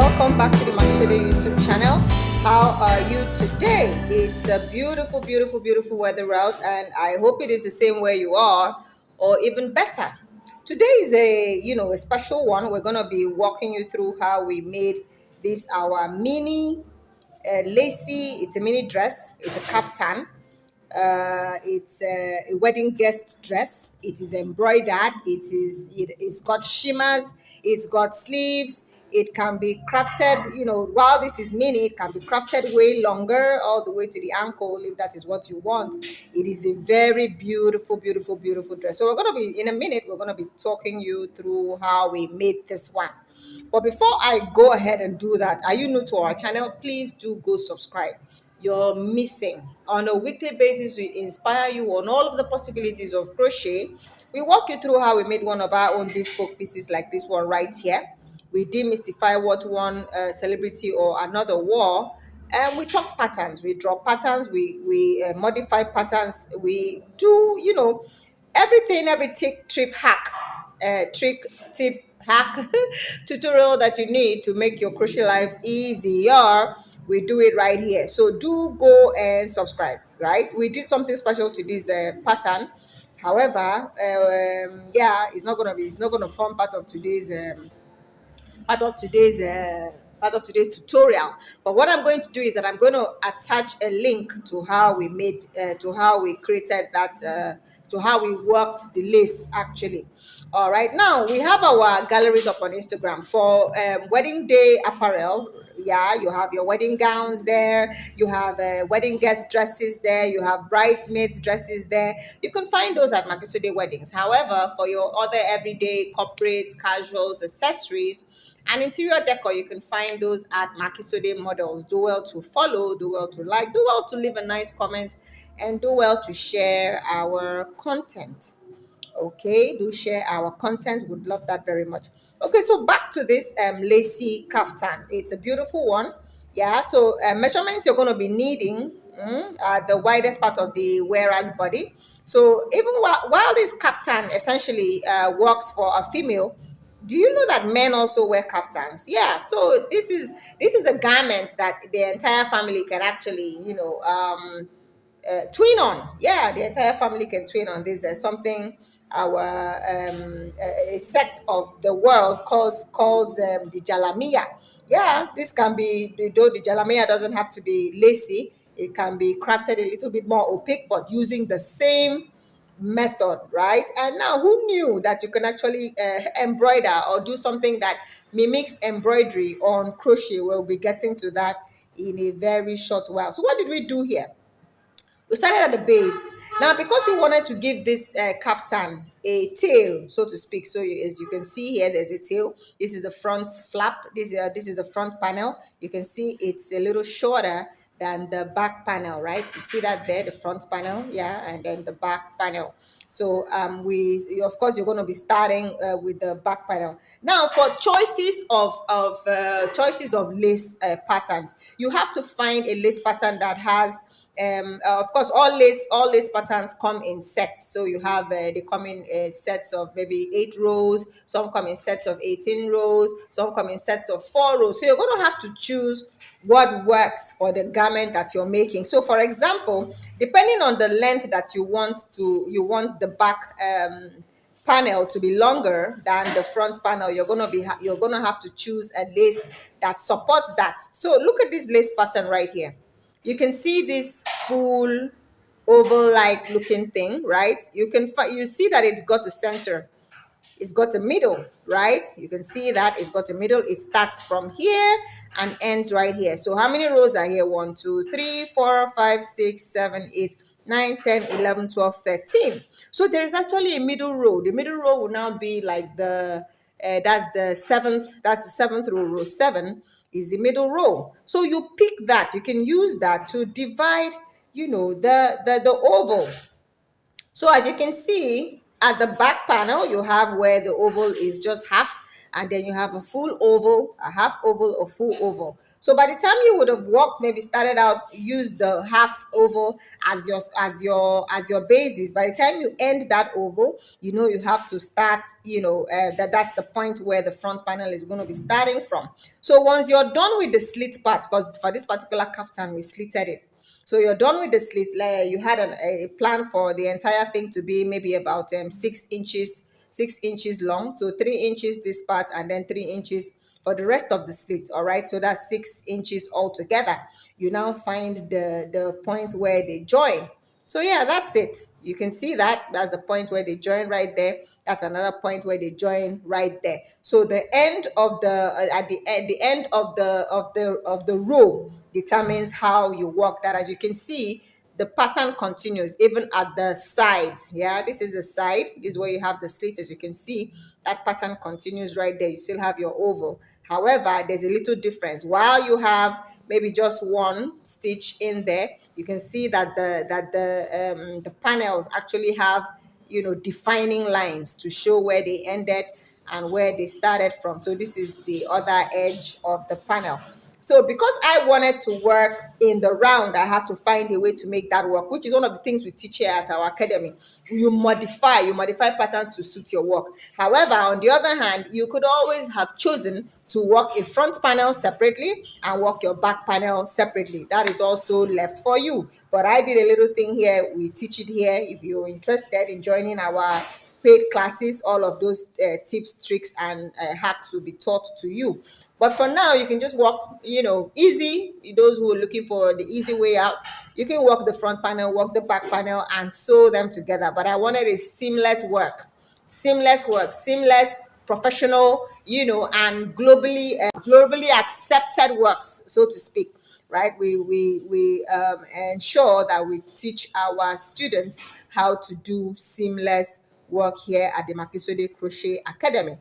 welcome back to the Makisode YouTube channel. How are you today? It's a beautiful, beautiful, beautiful weather out, and I hope it is the same where you are, or even better. Today is a special one. We're gonna be walking you through how we made this our mini Lacy. It's a mini dress. It's a kaftan. It's a wedding guest dress. It is embroidered. It's got shimmers. It's got sleeves. It can be crafted, while this is mini, it can be crafted way longer, all the way to the ankle, if that is what you want. It is a very beautiful, beautiful, beautiful dress. So we're going to be, in a minute, we're going to be talking you through how we made this one. But before I go ahead and do that, are you new to our channel? Please do go subscribe. You're missing. On a weekly basis, we inspire you on all of the possibilities of crochet. We walk you through how we made one of our own bespoke pieces like this one right here. We demystify what one celebrity or another wore, and we talk patterns. We draw patterns. We modify patterns. We do everything, every trick tip hack tutorial that you need to make your crochet life easier. We do it right here. So do go and subscribe. Right, we did something special to this pattern. However, it's not gonna form part of today's tutorial. But what I'm going to do is that I'm going to attach a link to how we created that, to how we worked the lace actually. All right, now we have our galleries up on Instagram for wedding day apparel. Yeah, you have your wedding gowns there, you have wedding guest dresses there, you have bridesmaids dresses there. You can find those at Makisode Weddings. However, for your other everyday corporates, casuals, accessories, and interior decor, you can find those at Makisode Models. Do well to follow, do well to like, do well to leave a nice comment, and do well to share our content. Okay, do share our content. Would love that very much. Okay, so back to this lacy kaftan. It's a beautiful one. Yeah, so measurements you're going to be needing the widest part of the wearer's body. So even while this kaftan essentially works for a female, do you know that men also wear kaftans? Yeah, so this is a garment that the entire family can actually twin on. Yeah, the entire family can twin on this. There's something our a sect of the world calls the jalamiya. Yeah, this can be, though the jalamiya doesn't have to be lacy, it can be crafted a little bit more opaque, but using the same method, right? And now, who knew that you can actually embroider or do something that mimics embroidery on crochet? We'll be getting to that in a very short while. So what did we do here? We started at the base. Now, because we wanted to give this kaftan a tail, so to speak, so as you can see here, there's a tail. This is the front flap. This is the front panel. You can see it's a little shorter than the back panel, right? You see that there, the front panel, yeah, and then the back panel. So of course, you're going to be starting with the back panel. Now, for choices of lace patterns, you have to find a lace pattern that has of course, all lace patterns come in sets. So you have they come in sets of maybe 8 rows. Some come in sets of 18 rows. Some come in sets of 4 rows. So you're going to have to choose what works for the garment that you're making. So, for example, depending on the length that you want the back panel to be longer than the front panel, you're gonna have to choose a lace that supports that. So look at this lace pattern right here. You can see this full oval-like looking thing, right? You see that it's got a center. It's got a middle, right? You can see that it's got a middle. It starts from here and ends right here. So how many rows are here? 1, 2, 3, 4, 5, 6, 7, 8, 9, 10, 11, 12, 13. So there is actually a middle row. The middle row will now be like that's the seventh row. Row 7 is the middle row. So you pick that. You can use that to divide, the oval. So as you can see, at the back panel, you have where the oval is just half, and then you have a full oval, a half oval, a full oval. So by the time you would have walked, maybe started out, use the half oval as your basis. By the time you end that oval, you have to start, that's the point where the front panel is going to be starting from. So once you're done with the slit part, because for this particular kaftan we slitted it, so you're done with the slit layer. You had a plan for the entire thing to be maybe about 6 inches long. So 3 inches this part, and then 3 inches for the rest of the slit. All right, so that's 6 inches altogether. You now find the point where they join. So yeah, that's it. You can see that's a point where they join right there. That's another point where they join right there. So the end of the end of the row determines how you work that. As you can see, the pattern continues even at the sides. Yeah, this is the side. This is where you have the slit. As you can see, that pattern continues right there. You still have your oval. However, there's a little difference. While you have maybe just one stitch in there, you can see that the panels actually have defining lines to show where they ended and where they started from. So this is the other edge of the panel. So because I wanted to work in the round, I have to find a way to make that work, which is one of the things we teach here at our academy. You modify patterns to suit your work. However, on the other hand, you could always have chosen to work a front panel separately and work your back panel separately. That is also left for you. But I did a little thing here. We teach it here. If you're interested in joining our paid classes, all of those tips, tricks, and hacks will be taught to you. But for now, you can just walk, easy. Those who are looking for the easy way out, you can walk the front panel, walk the back panel, and sew them together. But I wanted a seamless work, seamless, professional, and globally accepted works, so to speak. Right? We ensure that we teach our students how to do seamless work here at the Makisode Crochet Academy.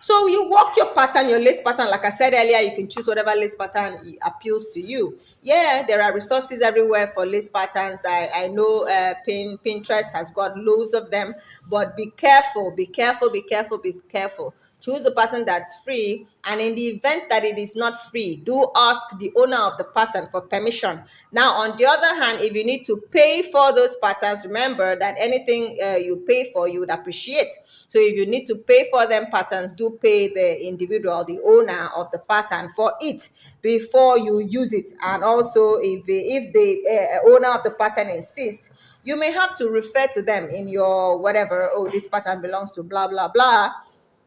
So you work your pattern, your lace pattern. Like I said earlier, you can choose whatever lace pattern appeals to you. Yeah, there are resources everywhere for lace patterns. I know Pinterest has got loads of them, but be careful, be careful, be careful, be careful. Choose the pattern that's free, and in the event that it is not free, do ask the owner of the pattern for permission. Now, on the other hand, if you need to pay for those patterns, remember that anything you pay for, you would appreciate. So if you need to pay for them patterns, do pay the individual, the owner of the pattern, for it before you use it. And also, if the owner of the pattern insists, you may have to refer to them in your whatever. Oh, this pattern belongs to blah blah blah,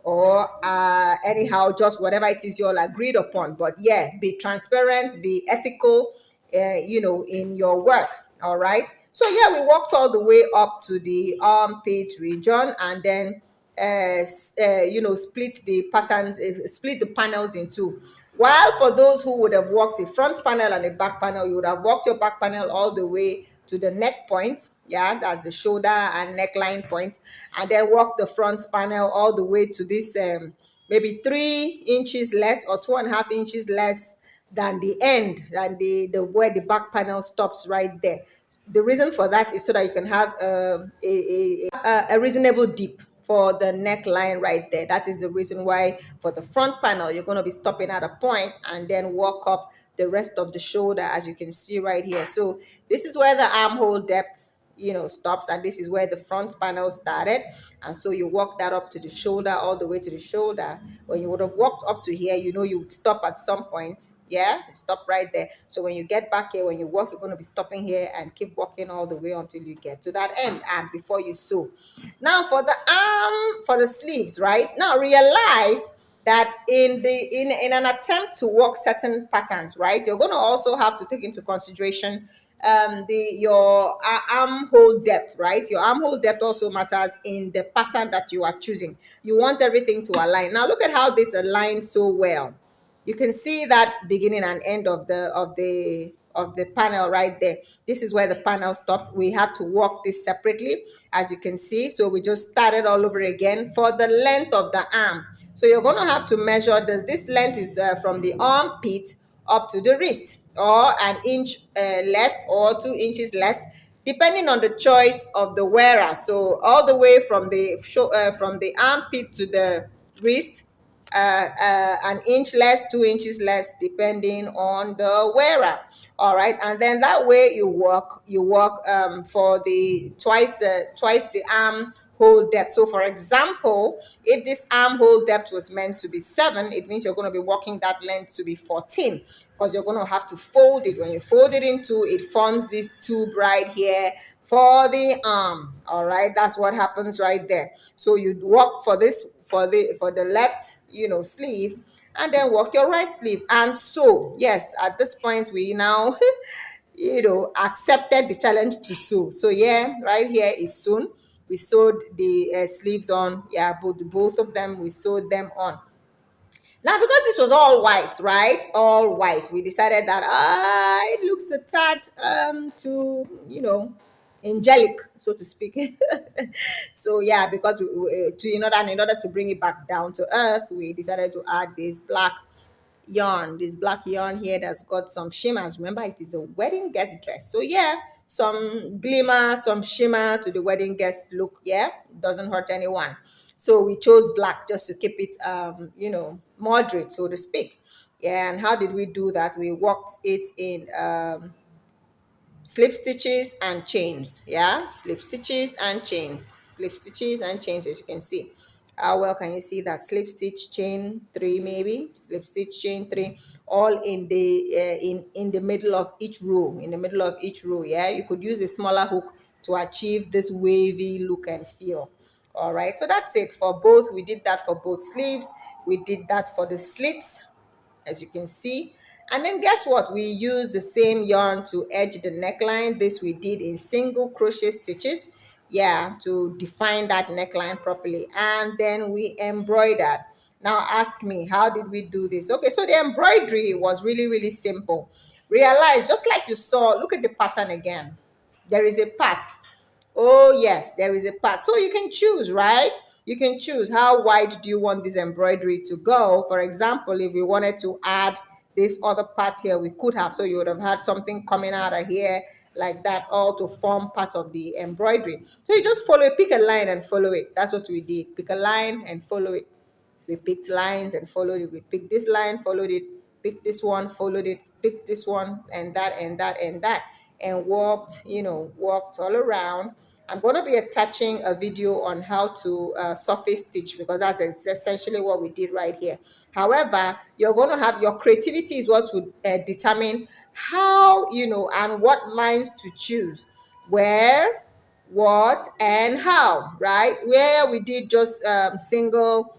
or anyhow, just whatever it is you all agreed upon. But yeah, be transparent, be ethical, in your work. All right. So yeah, we walked all the way up to the armpit region, and then split the patterns, split the panels in two. While for those who would have walked a front panel and a back panel, you would have walked your back panel all the way to the neck point. Yeah, that's the shoulder and neckline point, and then walk the front panel all the way to this maybe 3 inches less or 2.5 inches less than the end, than the where the back panel stops right there. The reason for that is so that you can have a reasonable dip for the neckline right there. That is the reason why for the front panel, you're going to be stopping at a point and then walk up the rest of the shoulder, as you can see right here. So this is where the armhole depth stops, and this is where the front panel started. And so you walk that up to the shoulder, all the way to the shoulder. When you would have walked up to here, you would stop at some point. Yeah, you stop right there. So when you get back here, when you walk, you're going to be stopping here and keep walking all the way until you get to that end, and before you sew. Now for the arm, for the sleeves, right? Now realize that in an attempt to work certain patterns, right, you're going to also have to take into consideration your armhole depth, right? Your armhole depth also matters in the pattern that you are choosing. You want everything to align. Now look at how this aligns so well. You can see that beginning and end of the panel right there. This is where the panel stopped. We had to work this separately, as you can see. So we just started all over again for the length of the arm. So you're going to have to measure this length is from the armpit up to the wrist, or an inch less or 2 inches less, depending on the choice of the wearer. So all the way from the armpit to the wrist, an inch less, 2 inches less, depending on the wearer. All right, and then that way you work for the twice the armhole depth. So for example, if this armhole depth was meant to be 7, it means you're going to be working that length to be 14, because you're going to have to fold it. When you fold it in two, it forms this tube right here for the arm. All right, that's what happens right there. So you work for this for the left sleeve, and then work your right sleeve. And so yes, at this point we now accepted the challenge to sew. So yeah, right here is sewn. We sewed the sleeves on. Yeah, both of them, we sewed them on. Now, because this was all white, right? All white, we decided that it looks a tad too, angelic, so to speak. So yeah, because in order to bring it back down to earth, we decided to add this black yarn here that's got some shimmers. Remember, it is a wedding guest dress. So yeah, some glimmer, some shimmer to the wedding guest look. Yeah, doesn't hurt anyone. So we chose black just to keep it moderate, so to speak. Yeah, and how did we do that? We worked it in slip stitches and chains. Yeah, slip stitches and chains, slip stitches and chains. As you can see, how well can you see that? Slip stitch, chain 3, maybe slip stitch, chain 3, all in the in the middle of each row. In the middle of each row. Yeah, you could use a smaller hook to achieve this wavy look and feel. All right, so that's it for both. We did that for both sleeves. We did that for the slits, as you can see. And then guess what? We used the same yarn to edge the neckline. This we did in single crochet stitches, yeah, to define that neckline properly. And then we embroidered. Now ask me, how did we do this? Okay, so the embroidery was really, really simple. Realize, just like you saw, look at the pattern again. There is a path. Oh yes, there is a path. So you can choose, right? You can choose how wide do you want this embroidery to go. For example, if we wanted to add this other part here, we could have. So you would have had something coming out of here like that, all to form part of the embroidery. So you just follow it, pick a line and follow it. That's what we did. Pick a line and follow it. We picked lines and followed it. We picked this line, followed it, picked this one, followed it, picked this one, and that, and that, and that, and walked, walked all around. I'm going to be attaching a video on how to surface stitch, because that's essentially what we did right here. However, you're going to have your creativity is what would determine how, and what lines to choose, where, what, and how, right? Where we did just single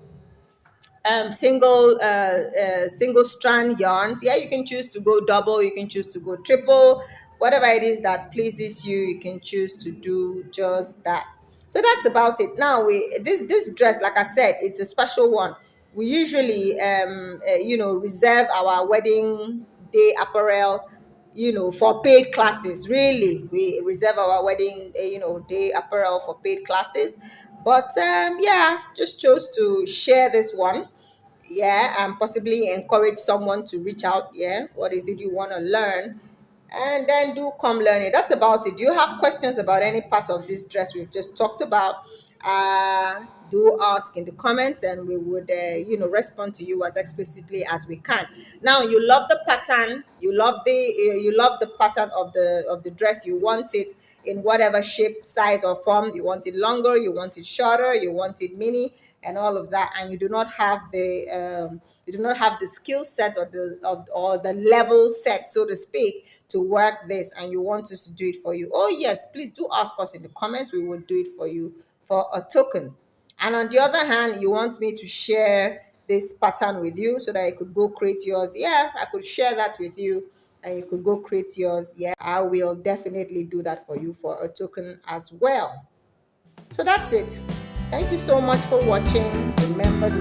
strand yarns. Yeah, you can choose to go double, you can choose to go triple, whatever it is that pleases you, you can choose to do just that. So that's about it. Now this dress, like I said, it's a special one. We usually reserve our wedding day apparel for paid classes. Really, we reserve our wedding day apparel for paid classes. But yeah, just chose to share this one, yeah, and possibly encourage someone to reach out. Yeah, what is it you want to learn, and then do come learn it. That's about it. Do you have questions about any part of this dress we've just talked about? Do ask in the comments, and we would respond to you as explicitly as we can. Now, you love the pattern, you love the pattern of the dress. You want it in whatever shape, size, or form. You want it longer, you want it shorter, you want it mini, and all of that, and you do not have the skill set or the level set, so to speak, to work this, and you want us to do it for you. Oh yes, please do ask us in the comments. We will do it for you for a token. And on the other hand, you want me to share this pattern with you so that you could go create yours. Yeah, I could share that with you and you could go create yours. Yeah, I will definitely do that for you for a token as well. So that's it. Thank you so much for watching. Remember to